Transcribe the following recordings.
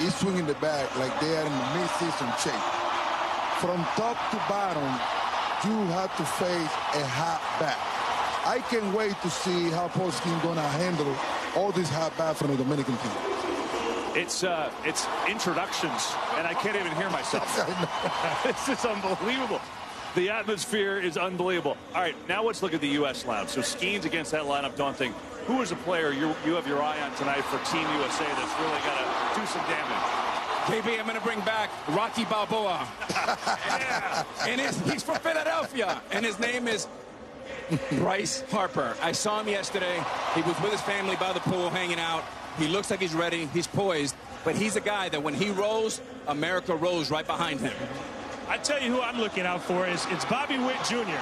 is swinging the bat like they are in the mid-season shape. From top to bottom, you have to face a hot bat. I can't wait to see how Paul Skeens going to handle all this hot bat from the Dominican team. It's introductions, and I can't even hear myself. This is unbelievable. The atmosphere is unbelievable. All right, now let's look at the U.S. lineup. So Skeens against that lineup, daunting. Who is a player you have your eye on tonight for Team USA that's really got to do some damage? KB, I'm going to bring back Rocky Balboa. Yeah. And he's from Philadelphia, and his name is Bryce Harper. I saw him yesterday. He was with his family by the pool hanging out. He looks like he's ready. He's poised. But he's a guy that when he rolls, America rolls right behind him. I tell you who I'm looking out for is it's Bobby Witt Jr.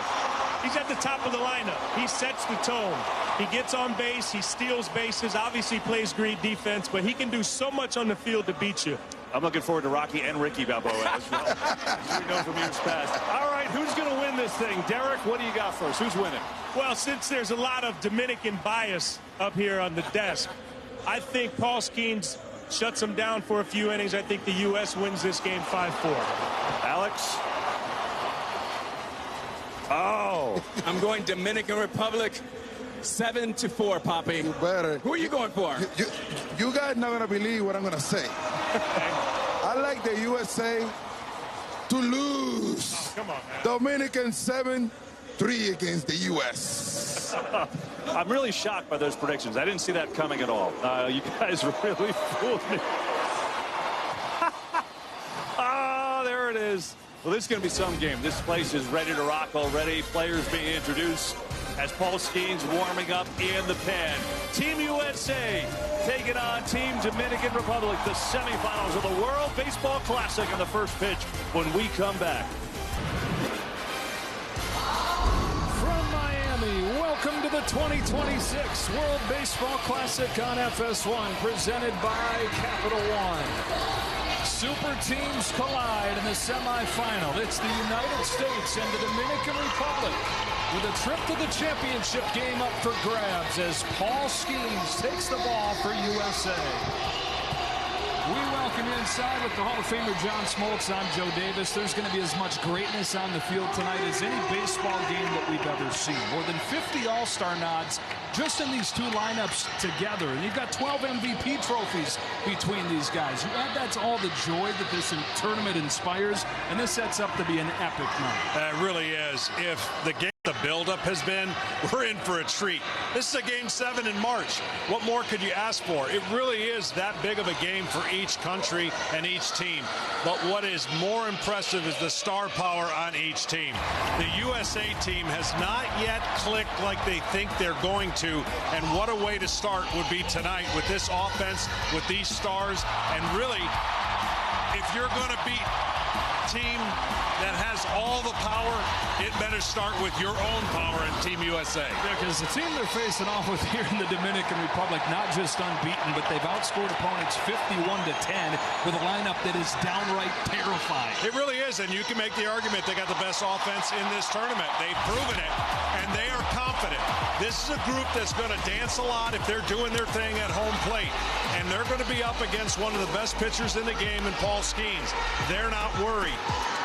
He's at the top of the lineup. He sets the tone. He gets on base. He steals bases. Obviously plays great defense, but he can do so much on the field to beat you. I'm looking forward to Rocky and Ricky Balboa as well. As we know from years past. All right, who's going to win this thing? Derek, what do you got first? Who's winning? Well, since there's a lot of Dominican bias up here on the desk, I think Paul Skeens shuts him down for a few innings. I think the U.S. wins this game 5-4. Alex? Oh. I'm going Dominican Republic 7-4, Poppy. You better. Who are you going for? You guys not going to believe what I'm going to say. I like the USA to lose. Oh, come on, man. Dominican 7-3 against the U.S. I'm really shocked by those predictions. I didn't see that coming at all. You guys really fooled me. Oh, there it is. Well, this is going to be some game. This place is ready to rock already. Players being introduced as Paul Skeens warming up in the pen. Team USA taking on Team Dominican Republic, the semifinals of the World Baseball Classic on the first pitch when we come back. From Miami, welcome to the 2026 World Baseball Classic on FS1, presented by Capital One. Super teams collide in the semifinal. It's the United States and the Dominican Republic with a trip to the championship game up for grabs as Paul Skeens takes the ball for USA. We welcome you inside with the Hall of Famer John Smoltz. I'm Joe Davis. There's going to be as much greatness on the field tonight as any baseball game that we've ever seen. More than 50 All-Star nods just in these two lineups together. And you've got 12 MVP trophies between these guys. You add that to all the joy that this tournament inspires, and this sets up to be an epic night. It really is. If the game the buildup has been, we're in for a treat. This is a Game 7 in March. What more could you ask for? It really is that big of a game for each country and each team. But what is more impressive is the star power on each team. The USA team has not yet clicked like they think they're going to, and what a way to start would be tonight with this offense, with these stars, and really, if you're going to beat team that has all the power, it better start with your own power in Team USA. Yeah, because the team they're facing off with here in the Dominican Republic, not just unbeaten, but they've outscored opponents 51-10 with a lineup that is downright terrifying. It really is, and you can make the argument they got the best offense in this tournament. They've proven it, and they are confident. This is a group that's going to dance a lot if they're doing their thing at home plate, and they're going to be up against one of the best pitchers in the game in Paul Skeens. They're not worried.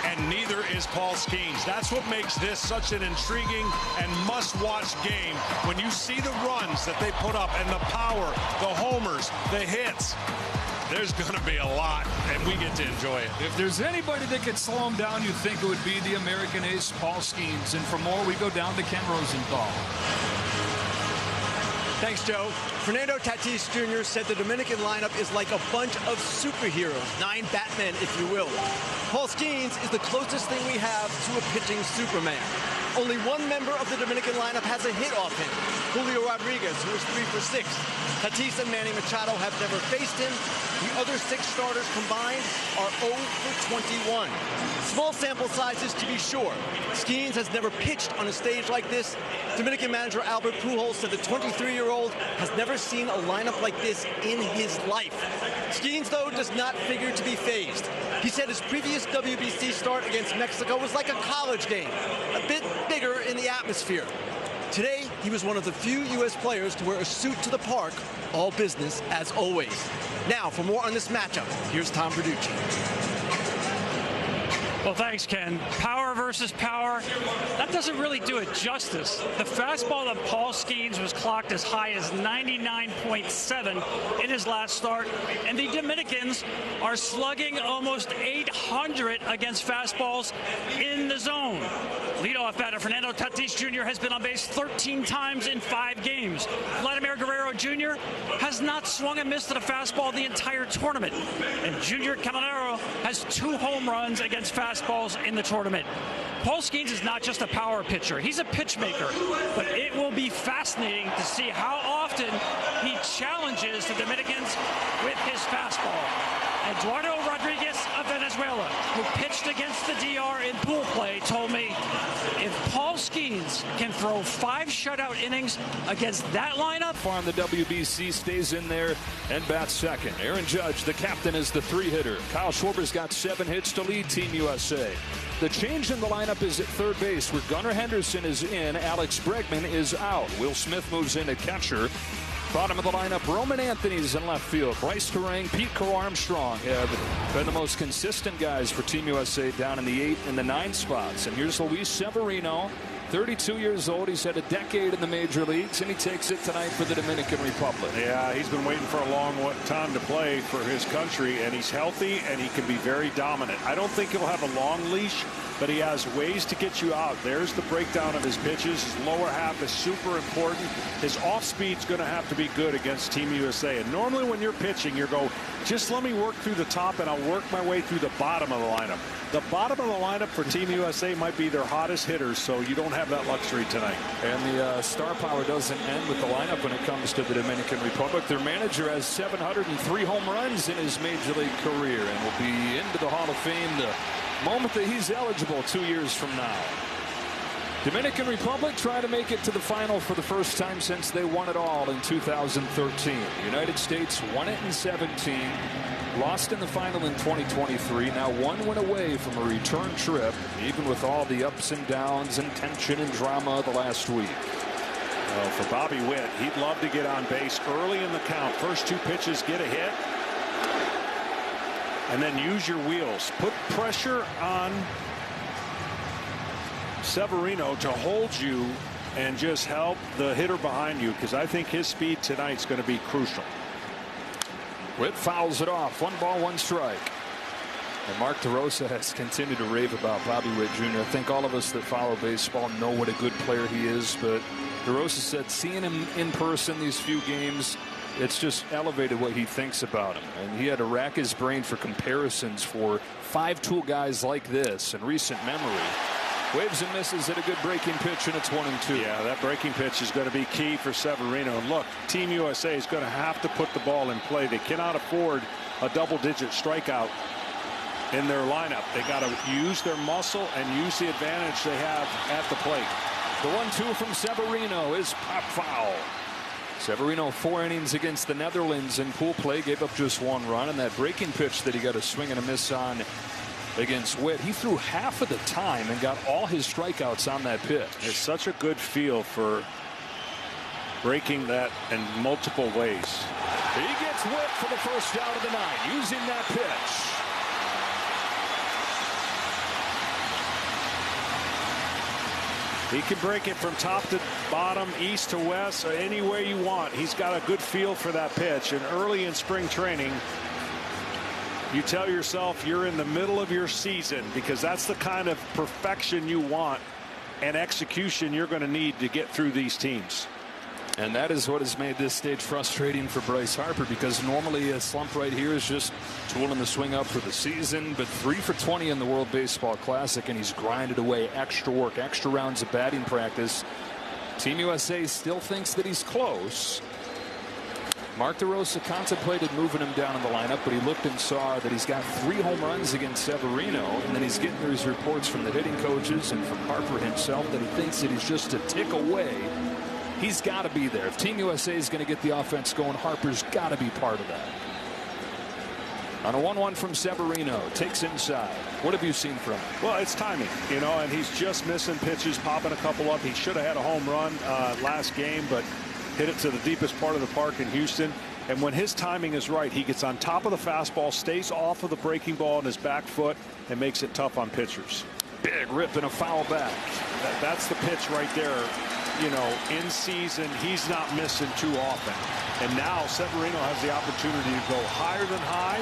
And neither is Paul Skeens. That's what makes this such an intriguing and must-watch game. When you see the runs that they put up and the power, the homers, the hits, there's going to be a lot, and we get to enjoy it. If there's anybody that could slow him down, you'd think it would be the American ace, Paul Skeens. And for more, we go down to Ken Rosenthal. Thanks, Joe. Fernando Tatis Jr. said the Dominican lineup is like a bunch of superheroes, 9 Batmen, if you will. Paul Skeens is the closest thing we have to a pitching Superman. Only one member of the Dominican lineup has a hit off him, Julio Rodriguez, who is 3 for 6. Tatis and Manny Machado have never faced him. The other 6 starters combined are 0 for 21. Small sample sizes, to be sure. Skeens has never pitched on a stage like this. Dominican manager Albert Pujols said the 23-year-old has never seen a lineup like this in his life. Skeens, though, does not figure to be phased. He said his previous WBC start against Mexico was like a college game, a bit bigger in the atmosphere. Today, he was one of the few U.S. players to wear a suit to the park, all business as always. Now, for more on this matchup, here's Tom Verducci. Well, thanks, Ken. Power versus power, that doesn't really do it justice. The fastball of Paul Skeens was clocked as high as 99.7 in his last start, and the Dominicans are slugging almost 800 against fastballs in the zone. Leadoff batter Fernando Tatis Jr. has been on base 13 times in 5 games. Vladimir Guerrero Jr. has not swung and missed at a fastball the entire tournament, and Junior Caminero has 2 home runs against fastballs in the tournament. Paul Skeens is not just a power pitcher, he's a pitch maker, but it will be fascinating to see how often he challenges the Dominicans with his fastball. Eduardo Rodriguez of Venezuela, who pitched against the DR in pool play, told me if Paul Skeens can throw 5 shutout innings against that lineup. On the WBC, stays in there and bats second. Aaron Judge, the captain, is the 3-hitter. Kyle Schwarber's got 7 hits to lead Team USA. The change in the lineup is at third base, where Gunnar Henderson is in, Alex Bregman is out. Will Smith moves in at catcher. Bottom of the lineup, Roman Anthony's in left field. Bryce Terang, Pete Crow Armstrong have been the most consistent guys for Team USA down in the 8 and the 9 spots. And here's Luis Severino, 32 years old. He's had a decade in the major leagues, and he takes it tonight for the Dominican Republic. Yeah, he's been waiting for a long time to play for his country, and he's healthy, and he can be very dominant. I don't think he'll have a long leash, but he has ways to get you out. There's the breakdown of his pitches. His lower half is super important. His off speed's going to have to be good against Team USA. And normally when you're pitching, you go, just let me work through the top and I'll work my way through the bottom of the lineup. The bottom of the lineup for Team USA might be their hottest hitters, so you don't have that luxury tonight. And the star power doesn't end with the lineup when it comes to the Dominican Republic. Their manager has 703 home runs in his major league career and will be into the Hall of Fame the moment that he's eligible 2 years from now. Dominican Republic trying to make it to the final for the first time since they won it all in 2013. The United States won it in 17, lost in the final in 2023. Now 1 win away from a return trip, even with all the ups and downs and tension and drama the last week. Well, for Bobby Witt, he'd love to get on base early in the count. First 2 pitches, get a hit, and then use your wheels. Put pressure on Severino to hold you and just help the hitter behind you, because I think his speed tonight's going to be crucial. Witt fouls it off. 1 ball, 1 strike. And Mark DeRosa has continued to rave about Bobby Witt Jr. I think all of us that follow baseball know what a good player he is, but DeRosa said seeing him in person these few games, it's just elevated what he thinks about him. And he had to rack his brain for comparisons for 5-tool guys like this in recent memory. Waves and misses at a good breaking pitch, and it's 1-2. Yeah, that breaking pitch is going to be key for Severino. And look, Team USA is going to have to put the ball in play. They cannot afford a double-digit strikeout in their lineup. They got to use their muscle and use the advantage they have at the plate. The 1-2 from Severino is pop foul. Severino 4 innings against the Netherlands in pool play, gave up just 1 run, and that breaking pitch that he got a swing and a miss on against Witt, he threw half of the time and got all his strikeouts on that pitch. It's such a good feel for breaking that in multiple ways. He gets Witt for the first out of the 9 using that pitch. He can break it from top to bottom, east to west, or any way you want. He's got a good feel for that pitch. And early in spring training, you tell yourself you're in the middle of your season, because that's the kind of perfection you want and execution you're going to need to get through these teams. And that is what has made this stage frustrating for Bryce Harper, because normally a slump right here is just tooling the swing up for the season, but 3 for 20 in the World Baseball Classic, and he's grinded away extra work, extra rounds of batting practice. Team USA still thinks that he's close. Mark DeRosa contemplated moving him down in the lineup, but he looked and saw that he's got 3 home runs against Severino, and then he's getting these reports from the hitting coaches and from Harper himself that he thinks that he's just a tick away. He's got to be there. If Team USA is going to get the offense going, Harper's got to be part of that. On a 1-1 from Severino, takes inside. What have you seen from him? Well, it's timing, you know, and he's just missing pitches, popping a couple up. He should have had a home run last game, but hit it to the deepest part of the park in Houston. And when his timing is right, he gets on top of the fastball, stays off of the breaking ball in his back foot, and makes it tough on pitchers. Big rip and a foul back. That's the pitch right there. You know, in season, he's not missing too often. And now Severino has the opportunity to go higher than high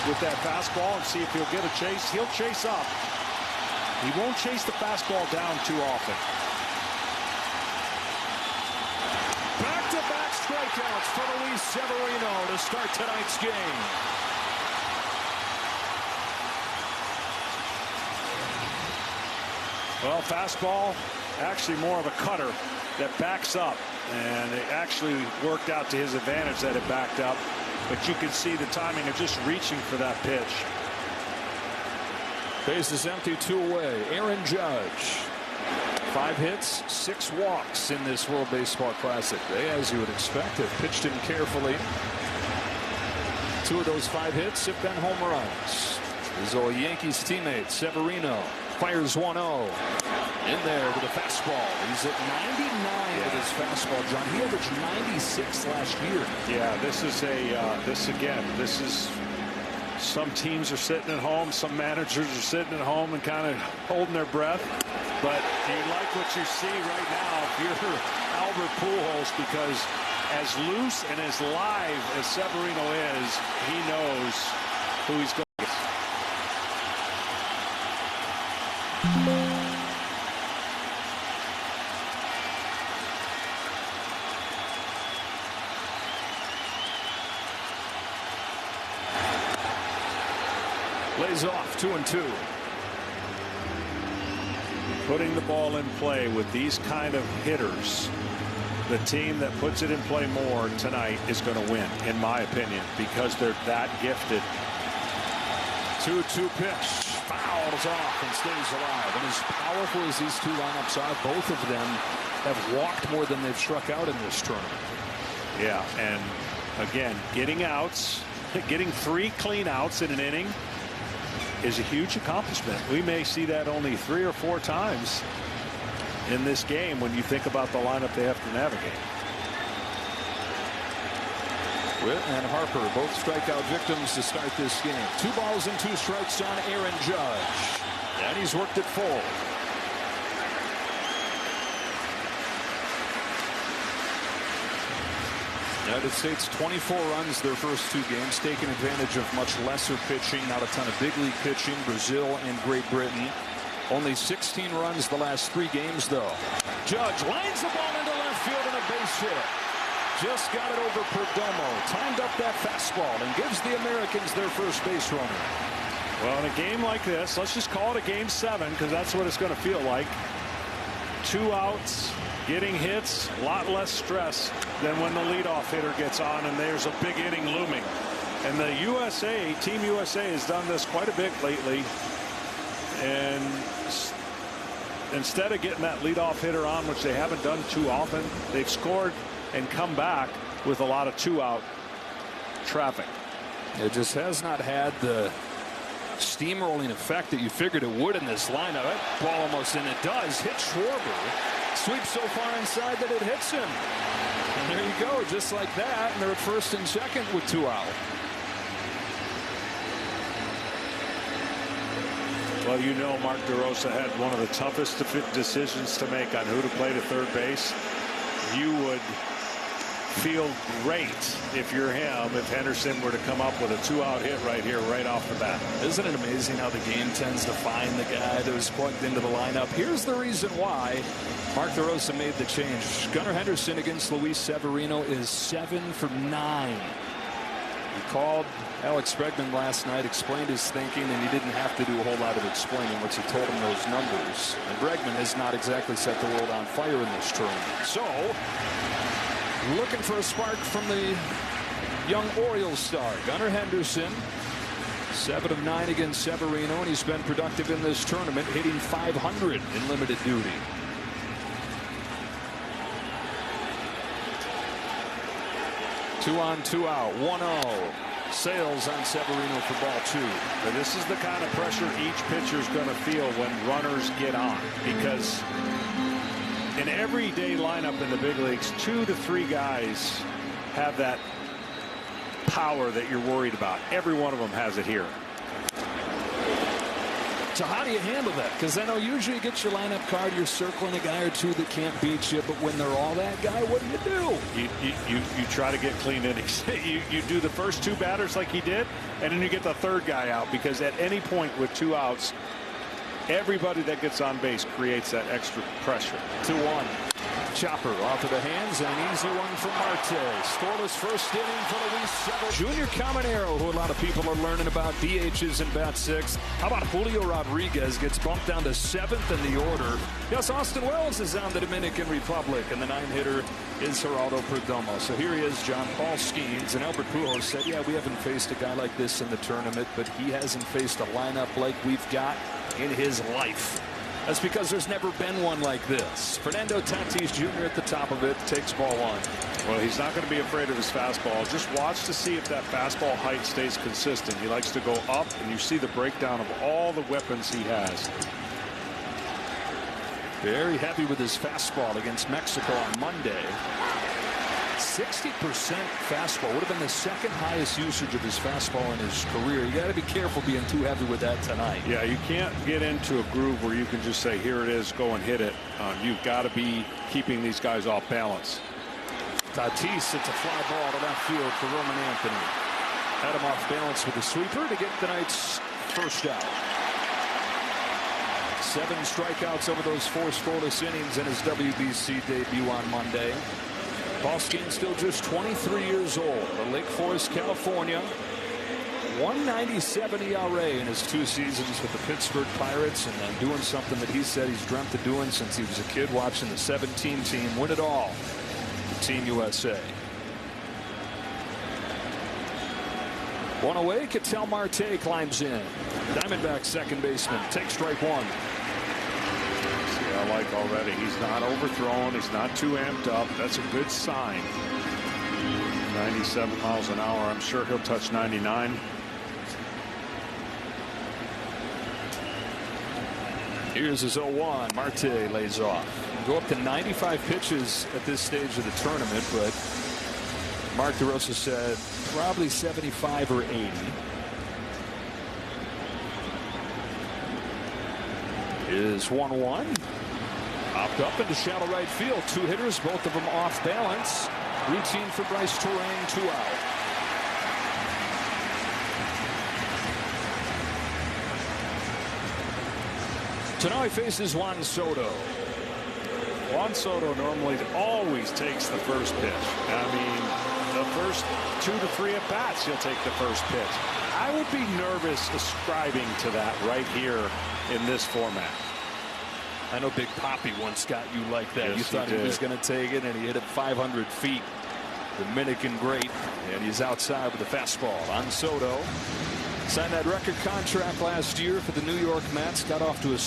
with that fastball and see if he'll get a chase. He'll chase up. He won't chase the fastball down too often. Back-to-back strikeouts for Luis Severino to start tonight's game. Well, fastball, actually more of a cutter that backs up. And it actually worked out to his advantage that it backed up. But you can see the timing of just reaching for that pitch. Base is empty, 2 away. Aaron Judge. 5 hits, 6 walks in this World Baseball Classic. They, as you would expect, have pitched him carefully. 2 of those 5 hits have been home runs. His old Yankees teammate, Severino, fires 1-0. In there with a fastball. He's at 99 with his fastball, John. He averaged 96 last year. Yeah, this is some teams are sitting at home, some managers are sitting at home and kind of holding their breath. But you like what you see right now if you're Albert Pujols, because as loose and as live as Severino is, he knows who he's going to get. Lays off 2-2. Putting the ball in play with these kind of hitters, the team that puts it in play more tonight is going to win, in my opinion, because they're that gifted. 2-2 pitch. Fouls off and stays alive. And as powerful as these 2 lineups are, both of them have walked more than they've struck out in this tournament. Yeah, and again, getting outs, getting 3 clean outs in an inning is a huge accomplishment. We may see that only 3 or 4 times in this game when you think about the lineup they have to navigate. Witt and Harper both strikeout victims to start this game. 2 balls and 2 strikes on Aaron Judge. And he's worked it full. United States 24 runs their first 2 games, taking advantage of much lesser pitching, not a ton of big league pitching. Brazil and Great Britain. Only 16 runs the last 3 games, though. Judge lines the ball into left field and a base hit. Just got it over Perdomo. Timed up that fastball and gives the Americans their first base runner. Well, in a game like this, let's just call it a game 7, because that's what it's going to feel like. 2 outs, getting hits, a lot less stress than when the leadoff hitter gets on and there's a big inning looming. And the USA, Team USA, has done this quite a bit lately. And instead of getting that leadoff hitter on, which they haven't done too often, they've scored and come back with a lot of 2-out traffic. It just has not had the steamrolling effect that you figured it would in this lineup. That ball almost, and it does, hit Schwarber. Sweeps so far inside that it hits him. And there you go, just like that. And they're at first and second with 2 out. Well, you know, Mark DeRosa had one of the toughest decisions to make on who to play to third base. You would feel great if you're him, if Henderson were to come up with a 2-out hit right here, right off the bat. Isn't it amazing how the game tends to find the guy that was plugged into the lineup? Here's the reason why Mark DeRosa made the change. Gunnar Henderson against Luis Severino is 7 for 9. He called Alex Bregman last night, explained his thinking, and he didn't have to do a whole lot of explaining once he told him those numbers. And Bregman has not exactly set the world on fire in this tournament. So, looking for a spark from the young Orioles star, Gunnar Henderson. 7 of 9 against Severino, and he's been productive in this tournament, hitting .500 in limited duty. Two on, 2 out, 1-0. Sales on Severino for ball 2. But this is the kind of pressure each pitcher is going to feel when runners get on, because in everyday lineup in the big leagues, 2 to 3 guys have that power that you're worried about. Every one of them has it here. So how do you handle that? Because I know usually you get your lineup card, you're circling a guy or two that can't beat you, but when they're all that guy, what do? You try to get clean innings. you do the first 2 batters like he did, and then you get the 3rd guy out, because at any point with 2 outs, everybody that gets on base creates that extra pressure. 2-1. Chopper off of the hands, and an easy one from Marte. Scoreless first inning for Luis Severino. Junior Caminero, who a lot of people are learning about. DHs in bat 6. How about Julio Rodriguez gets bumped down to 7th in the order. Yes, Austin Wells is on the Dominican Republic, and the 9-hitter is Geraldo Perdomo. So here he is, John Paul Skeens, and Albert Pujols said, yeah, we haven't faced a guy like this in the tournament, but he hasn't faced a lineup like we've got in his life. That's because there's never been one like this. Fernando Tatis Jr. at the top of it, takes ball 1. Well, he's not going to be afraid of his fastball. Just watch to see if that fastball height stays consistent. He likes to go up, and you see the breakdown of all the weapons he has. Very happy with his fastball against Mexico on Monday. 60% fastball would have been the 2nd highest usage of his fastball in his career. You got to be careful being too heavy with that tonight. Yeah, you can't get into a groove where you can just say, here it is, go and hit it. You've got to be keeping these guys off balance. Tatis hits a fly ball to left field for Roman Anthony. Had him off balance with a sweeper to get tonight's first out. 7 strikeouts over those 4 scoreless innings in his WBC debut on Monday. Paul Skeens still just 23 years old. Of Lake Forest, California. 1.97 ERA in his 2 seasons with the Pittsburgh Pirates, and then doing something that he said he's dreamt of doing since he was a kid, watching the 17 team win it all. Team USA. One away, Ketel Marte climbs in. Diamondback second baseman takes strike 1. I like already. He's not overthrown. He's not too amped up. That's a good sign. 97 miles an hour. I'm sure he'll touch 99. Here's his 0-1. Marte lays off. Go up to 95 pitches at this stage of the tournament, but Mark DeRosa said probably 75 or 80. Is 1-1. Popped up into shallow right field. 2 hitters, both of them off balance. Routine for Bryce Terang, 2 out. So now he faces Juan Soto. Juan Soto normally always takes the first pitch. I mean, the first 2 to 3 at bats, he'll take the first pitch. I would be nervous ascribing to that right here in this format. I know Big Papi once got you like that. Yes, you thought he was going to take it, and he hit it 500 feet. Dominican great, and he's outside with a fastball. On Soto signed that record contract last year for the New York Mets. Got off to a